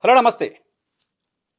Hello నమస్తే.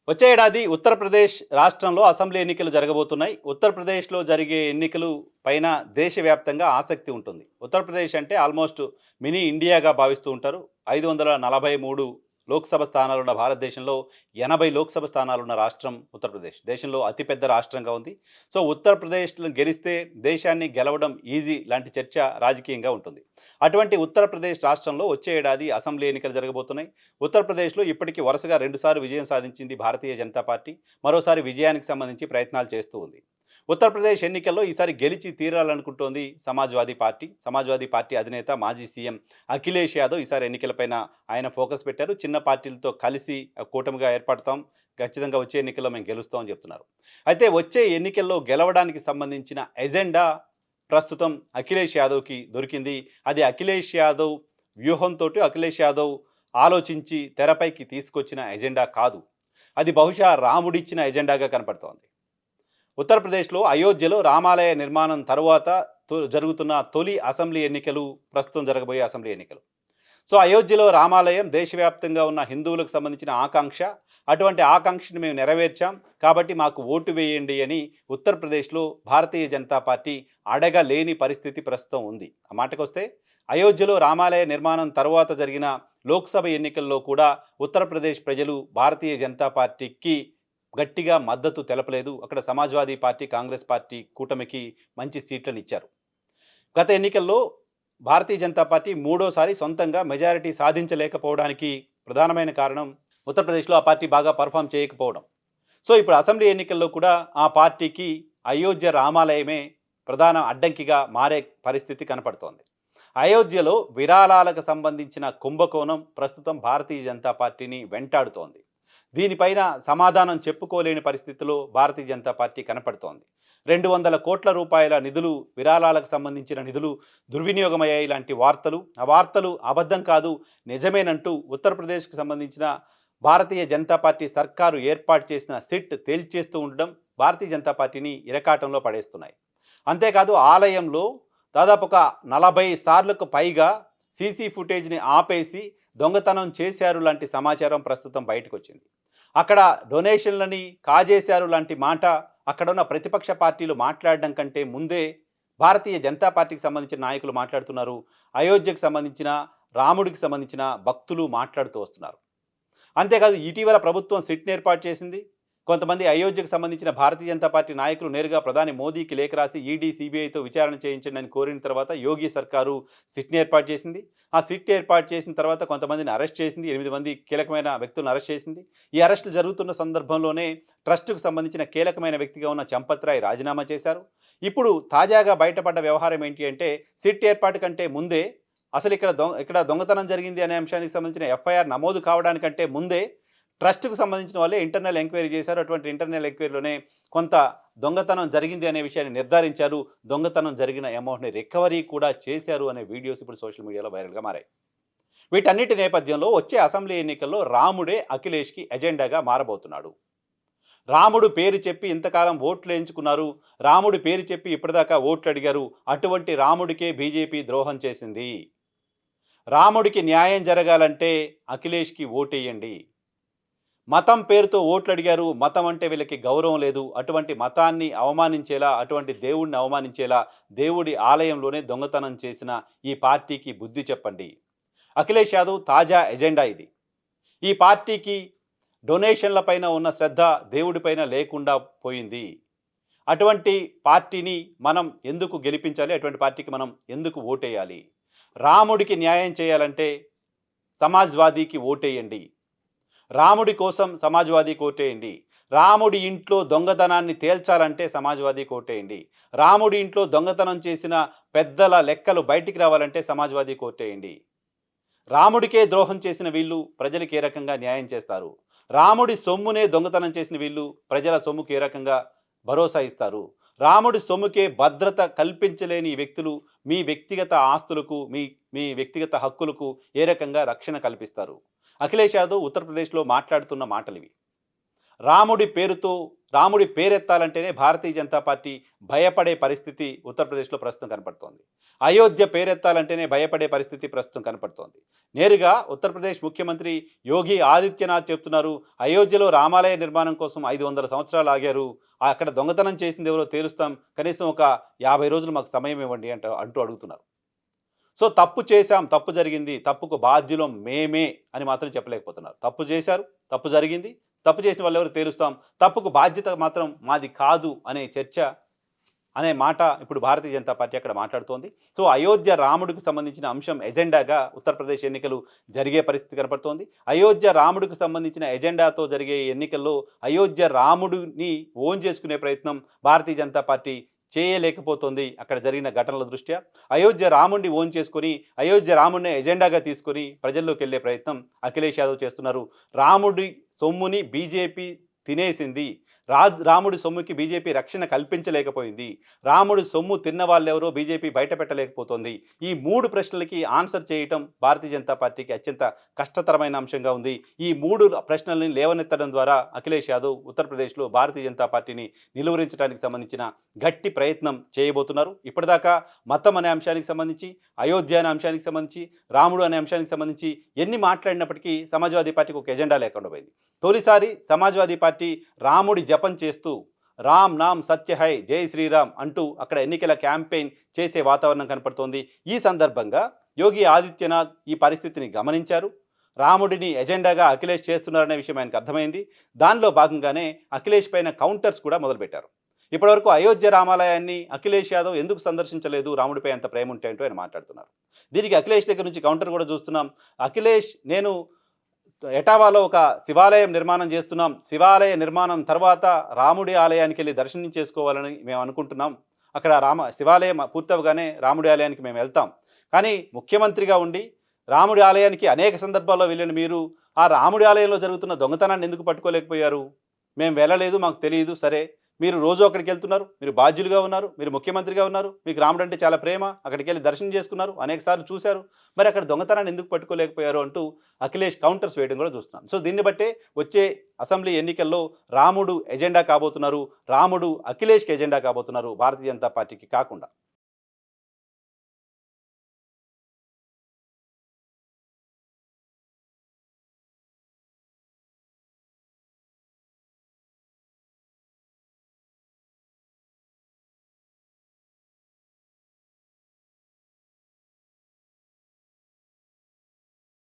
వచ్చే ఏడాది ఉత్తరప్రదేశ్ రాష్ట్రంలో అసెంబ్లీ ఎన్నికలు జరగబోతున్నాయి. ఉత్తరప్రదేశ్‌లో జరిగే ఎన్నికలు పైన దేశవ్యాప్తంగా ఆసక్తి ఉంటుంది. ఉత్తరప్రదేశ్ అంటే ఆల్మోస్ట్ మినీ ఇండియాగా భావిస్తూ ఉంటారు. 543 లోక్సభ స్థానాలున్న భారతదేశంలో 80 లోక్సభ స్థానాలున్న రాష్ట్రం ఉత్తరప్రదేశ్. దేశంలో అతిపెద్ద రాష్ట్రంగా ఉంది. సో, ఉత్తరప్రదేశ్‌లో గెలిస్తే దేశాన్ని గెలవడం ఈజీ లాంటి చర్చ రాజకీయంగా ఉంటుంది. అటువంటి ఉత్తరప్రదేశ్ రాష్ట్రంలో వచ్చే ఏడాది అసెంబ్లీ ఎన్నికలు జరగబోతున్నాయి. ఉత్తరప్రదేశ్‌లో ఇప్పటికి వరుసగా 2 సార్లు విజయం సాధించింది భారతీయ జనతా పార్టీ. మరోసారి విజయానికి సంబంధించి ప్రయత్నాలు చేస్తూ ఉంది. ఉత్తరప్రదేశ్ ఎన్నికల్లో ఈసారి గెలిచి తీరాలనుకుంటోంది సమాజ్వాదీ పార్టీ. సమాజ్వాదీ పార్టీ అధినేత మాజీ సీఎం అఖిలేష్ యాదవ్ ఈసారి ఎన్నికలపైన ఆయన ఫోకస్ పెట్టారు. చిన్న పార్టీలతో కలిసి కూటమిగా ఏర్పడతాం. ఖచ్చితంగా వచ్చే ఎన్నికల్లో మేము గెలుస్తాం అని చెప్తున్నారు. అయితే వచ్చే ఎన్నికల్లో గెలవడానికి సంబంధించిన ఎజెండా ప్రస్తుతం అఖిలేష్ యాదవ్‌కి దొరికింది. అది అఖిలేష్ యాదవ్ వ్యూహంతోటి అఖిలేష్ యాదవ్ ఆలోచించి తెరపైకి తీసుకొచ్చిన ఎజెండా కాదు. అది బహుశా రాముడిచ్చిన ఎజెండాగా కనపడుతోంది. ఉత్తరప్రదేశ్‌లో అయోధ్యలో రామాలయ నిర్మాణం తరువాత జరుగుతున్న తొలి అసెంబ్లీ ఎన్నికలు ప్రస్తుతం జరగబోయే అసెంబ్లీ ఎన్నికలు. సో, అయోధ్యలో రామాలయం దేశవ్యాప్తంగా ఉన్న హిందువులకు సంబంధించిన ఆకాంక్ష. అటువంటి ఆకాంక్షను మేము నెరవేర్చాం. కాబట్టి మాకు ఓటు వేయండి అని ఉత్తరప్రదేశ్‌లో భారతీయ జనతా పార్టీ అడగలేని పరిస్థితి ప్రస్తుతం ఉంది. ఆ మాటకొస్తే అయోధ్యలో రామాలయ నిర్మాణం తరువాత జరిగిన లోక్సభ ఎన్నికల్లో కూడా ఉత్తరప్రదేశ్ ప్రజలు భారతీయ జనతా పార్టీకి గట్టిగా మద్దతు తెలపలేదు. అక్కడ సమాజ్వాదీ పార్టీ, కాంగ్రెస్ పార్టీ కూటమికి మంచి సీట్లనిచ్చారు. గత ఎన్నికల్లో భారతీయ జనతా పార్టీ మూడోసారి సొంతంగా మెజారిటీ సాధించలేకపోవడానికి ప్రధానమైన కారణం ఉత్తరప్రదేశ్‌లో ఆ పార్టీ బాగా పెర్ఫార్మ్ చేయకపోవడం. సో, ఇప్పుడు అసెంబ్లీ ఎన్నికల్లో కూడా ఆ పార్టీకి అయోధ్య రామాలయమే ప్రధాన అడ్డంకిగా మారే పరిస్థితి కనపడుతోంది. అయోధ్యలో విరాళాలకు సంబంధించిన కుంభకోణం ప్రస్తుతం భారతీయ జనతా పార్టీని వెంటాడుతోంది. దీనిపైన సమాధానం చెప్పుకోలేని పరిస్థితిలో భారతీయ జనతా పార్టీ కనపడుతోంది. 200 కోట్ల రూపాయల నిధులు, విరాళాలకు సంబంధించిన నిధులు దుర్వినియోగమయ్యాయి లాంటి వార్తలు, ఆ వార్తలు అబద్ధం కాదు, నిజమేనంటూ ఉత్తరప్రదేశ్‌కి సంబంధించిన భారతీయ జనతా పార్టీ సర్కారు ఏర్పాటు చేసిన సిట్ తేల్చేస్తూ ఉండడం భారతీయ జనతా పార్టీని ఇరకాటంలో పడేస్తున్నాయి. అంతేకాదు ఆలయంలో దాదాపు ఒక 40 సార్లకు పైగా సీసీ ఫుటేజ్‌ని ఆపేసి దొంగతనం చేశారు లాంటి సమాచారం ప్రస్తుతం బయటకొచ్చింది. అక్కడ డొనేషన్లని కాజేశారు లాంటి మాట అక్కడున్న ప్రతిపక్ష పార్టీలు మాట్లాడడం కంటే ముందే భారతీయ జనతా పార్టీకి సంబంధించిన నాయకులు మాట్లాడుతున్నారు. అయోధ్యకు సంబంధించిన, రాముడికి సంబంధించిన భక్తులు మాట్లాడుతూ వస్తున్నారు. అంతేకాదు ఇటీవల ప్రభుత్వం సిట్‌ని ఏర్పాటు చేసింది. కొంతమంది అయోధ్యకు సంబంధించిన భారతీయ జనతా పార్టీ నాయకులు నేరుగా ప్రధాని మోదీకి లేఖ రాసి ఈడీ, సీబీఐతో విచారణ చేయించండి అని కోరిన తర్వాత యోగి సర్కారు సిట్‌ని ఏర్పాటు చేసింది. ఆ సిట్ ఏర్పాటు చేసిన తర్వాత కొంతమందిని అరెస్ట్ చేసింది. 8 మంది కీలకమైన వ్యక్తులను అరెస్ట్ చేసింది. ఈ అరెస్టులు జరుగుతున్న సందర్భంలోనే ట్రస్ట్‌కు సంబంధించిన కీలకమైన వ్యక్తిగా ఉన్న చంపత్ రాయ్ రాజీనామా చేశారు. ఇప్పుడు తాజాగా బయటపడ్డ వ్యవహారం ఏంటి అంటే సిట్ ఏర్పాటు కంటే ముందే అసలు ఇక్కడ దొంగతనం జరిగింది అనే అంశానికి సంబంధించిన ఎఫ్ఐఆర్ నమోదు కావడానికంటే ముందే ట్రస్ట్‌కు సంబంధించిన వాళ్ళే ఇంటర్నల్ ఎంక్వైరీ చేశారు. అటువంటి ఇంటర్నల్ ఎంక్వైరీలోనే కొంత దొంగతనం జరిగింది అనే విషయాన్ని నిర్ధారించారు. దొంగతనం జరిగిన అమౌంట్‌ని రికవరీ కూడా చేశారు అనే వీడియోస్ ఇప్పుడు సోషల్ మీడియాలో వైరల్‌గా మారాయి. వీటన్నిటి నేపథ్యంలో వచ్చే అసెంబ్లీ ఎన్నికల్లో రాముడే అఖిలేష్‌కి ఎజెండాగా మారబోతున్నాడు. రాముడు పేరు చెప్పి ఇంతకాలం ఓట్లు వేయించుకున్నారు. రాముడి పేరు చెప్పి ఇప్పటిదాకా ఓట్లు అడిగారు. అటువంటి రాముడికే బీజేపీ ద్రోహం చేసింది. రాముడికి న్యాయం జరగాలంటే అఖిలేష్‌కి ఓటేయండి. మతం పేరుతో ఓట్లు అడిగారు. మతం అంటే వీళ్ళకి గౌరవం లేదు. అటువంటి మతాన్ని అవమానించేలా, అటువంటి దేవుడిని అవమానించేలా దేవుడి ఆలయంలోనే దొంగతనం చేసిన ఈ పార్టీకి బుద్ధి చెప్పండి. అఖిలేష్ యాదవ్ తాజా ఎజెండా ఇది. ఈ పార్టీకి డొనేషన్ల పైన ఉన్న శ్రద్ధ దేవుడిపైన లేకుండా పోయింది. అటువంటి పార్టీని మనం ఎందుకు గెలిపించాలి? అటువంటి పార్టీకి మనం ఎందుకు ఓటేయాలి? రాముడికి న్యాయం చేయాలంటే సమాజ్వాదీకి ఓటేయండి. రాముడి కోసం సమాజ్వాదీకి ఓటేయండి. రాముడి ఇంట్లో దొంగతనాన్ని తేల్చాలంటే సమాజ్వాదీకి ఓటేయండి. రాముడి ఇంట్లో దొంగతనం చేసిన పెద్దల లెక్కలు బయటికి రావాలంటే సమాజ్వాదీకి ఓటేయండి. రాముడికే ద్రోహం చేసిన వీళ్ళు ప్రజలకు ఏ రకంగా న్యాయం చేస్తారు? రాముడి సొమ్మునే దొంగతనం చేసిన వీళ్ళు ప్రజల సొమ్ముకి ఏ రకంగా భరోసా ఇస్తారు? రాముడి సొమ్ముకే భద్రత కల్పించలేని ఈ వ్యక్తులు మీ వ్యక్తిగత ఆస్తులకు, మీ మీ వ్యక్తిగత హక్కులకు ఏ రకంగా రక్షణ కల్పిస్తారు? అఖిలేష్ యాదవ్ ఉత్తరప్రదేశ్లో మాట్లాడుతున్న మాటలివి. రాముడి పేరెత్తాలంటేనే భారతీయ జనతా పార్టీ భయపడే పరిస్థితి ఉత్తరప్రదేశ్లో ప్రస్తుతం కనపడుతోంది. అయోధ్య పేరెత్తాలంటేనే భయపడే పరిస్థితి ప్రస్తుతం కనపడుతోంది. నేరుగా ఉత్తరప్రదేశ్ ముఖ్యమంత్రి యోగి ఆదిత్యనాథ్ చెప్తున్నారు, అయోధ్యలో రామాలయ నిర్మాణం కోసం 500 సంవత్సరాలు ఆగారు. అక్కడ దొంగతనం చేసింది ఎవరో తేలుస్తాం. కనీసం ఒక 50 రోజులు మాకు సమయం ఇవ్వండి అంటూ అడుగుతున్నారు. సో తప్పు చేశాం, తప్పు జరిగింది, తప్పుకు బాధ్యులం మేమే అని మాత్రం చెప్పలేకపోతున్నారు. తప్పు చేశారు, తప్పు జరిగింది, తప్పు చేసిన వాళ్ళు ఎవరు తేలుస్తాం, తప్పుకు బాధ్యత మాత్రం మాది కాదు అనే చర్చ అనే మాట ఇప్పుడు భారతీయ జనతా పార్టీ అక్కడ మాట్లాడుతోంది. సో అయోధ్య రాముడికి సంబంధించిన అంశం ఎజెండాగా ఉత్తరప్రదేశ్ ఎన్నికలు జరిగే పరిస్థితి కనపడుతోంది. అయోధ్య రాముడికి సంబంధించిన ఎజెండాతో జరిగే ఎన్నికల్లో అయోధ్య రాముడిని ఓన్ చేసుకునే ప్రయత్నం భారతీయ జనతా పార్టీ చేయలేకపోతుంది. అక్కడ జరిగిన ఘటనల దృష్ట్యా అయోధ్య రాముడిని ఓన్ చేసుకొని అయోధ్య రాముడిని ఎజెండాగా తీసుకొని ప్రజల్లోకి వెళ్ళే ప్రయత్నం అఖిలేష్ యాదవ్ చేస్తున్నారు. రాముడి సొమ్ముని బీజేపీ తినేసింది. రాముడి సొమ్ముకి బీజేపీ రక్షణ కల్పించలేకపోయింది. రాముడి సొమ్ము తిన్న వాళ్ళెవరో బీజేపీ బయట పెట్టలేకపోతుంది. ఈ 3 ప్రశ్నలకి ఆన్సర్ చేయటం భారతీయ జనతా పార్టీకి అత్యంత కష్టతరమైన అంశంగా ఉంది. ఈ 3 ప్రశ్నల్ని లేవనెత్తడం ద్వారా అఖిలేష్ యాదవ్ ఉత్తరప్రదేశ్లో భారతీయ జనతా పార్టీని నిలువరించడానికి సంబంధించిన గట్టి ప్రయత్నం చేయబోతున్నారు. ఇప్పటిదాకా మతం అనే అంశానికి సంబంధించి, అయోధ్య అనే అంశానికి సంబంధించి, రాముడు అనే అంశానికి సంబంధించి ఎన్ని మాట్లాడినప్పటికీ సమాజ్వాదీ పార్టీకి ఒక ఎజెండా లేకుండా పోయింది. తొలిసారి సమాజ్వాదీ పార్టీ రాముడి జపం చేస్తూ రామ్ నామ్ సత్య హై జై శ్రీరామ్ అంటూ అక్కడ ఎన్నికల క్యాంపెయిన్ చేసే వాతావరణం కనపడుతోంది. ఈ సందర్భంగా యోగి ఆదిత్యనాథ్ ఈ పరిస్థితిని గమనించారు. రాముడిని ఎజెండాగా అఖిలేష్ చేస్తున్నారనే విషయం ఆయనకు అర్థమైంది. దానిలో భాగంగానే అఖిలేష్ పైన కౌంటర్స్ కూడా మొదలుపెట్టారు. ఇప్పటివరకు అయోధ్య రామాలయాన్ని అఖిలేష్ యాదవ్ ఎందుకు సందర్శించలేదు, రాముడిపై అంత ప్రేమ ఉంటే అంటూ ఆయన మాట్లాడుతున్నారు. దీనికి అఖిలేష్ దగ్గర నుంచి కౌంటర్ కూడా చూస్తున్నాం. అఖిలేష్, నేను ఎటావాలో ఒక శివాలయం నిర్మాణం చేస్తున్నాం. శివాలయ నిర్మాణం తర్వాత రాముడి ఆలయానికి వెళ్ళి దర్శనం చేసుకోవాలని మేము అనుకుంటున్నాం. అక్కడ శివాలయం పూర్తవగానే రాముడి ఆలయానికి మేము వెళ్తాం. కానీ ముఖ్యమంత్రిగా ఉండి రాముడి ఆలయానికి అనేక సందర్భాల్లో వెళ్ళిన మీరు ఆ రాముడి ఆలయంలో జరుగుతున్న దొంగతనాన్ని ఎందుకు పట్టుకోలేకపోయారు? మేము వెళ్ళలేదు, మాకు తెలియదు. సరే, మీరు రోజు అక్కడికి వెళ్తున్నారు, మీరు బాధ్యులుగా ఉన్నారు, మీరు ముఖ్యమంత్రిగా ఉన్నారు, మీకు రాముడు అంటే చాలా ప్రేమ, అక్కడికి వెళ్ళి దర్శనం చేసుకున్నారు, అనేక సార్లు చూశారు, మరి అక్కడ దొంగతనాన్ని ఎందుకు పట్టుకోలేకపోయారు అంటూ అఖిలేష్ కౌంటర్స్ వేయడం కూడా చూస్తున్నాం. సో దీన్ని బట్టే వచ్చే అసెంబ్లీ ఎన్నికల్లో రాముడు ఎజెండా కాబోతున్నారు, రాముడు అఖిలేష్కి ఎజెండా కాబోతున్నారు, భారతీయ జనతా పార్టీకి కాకుండా.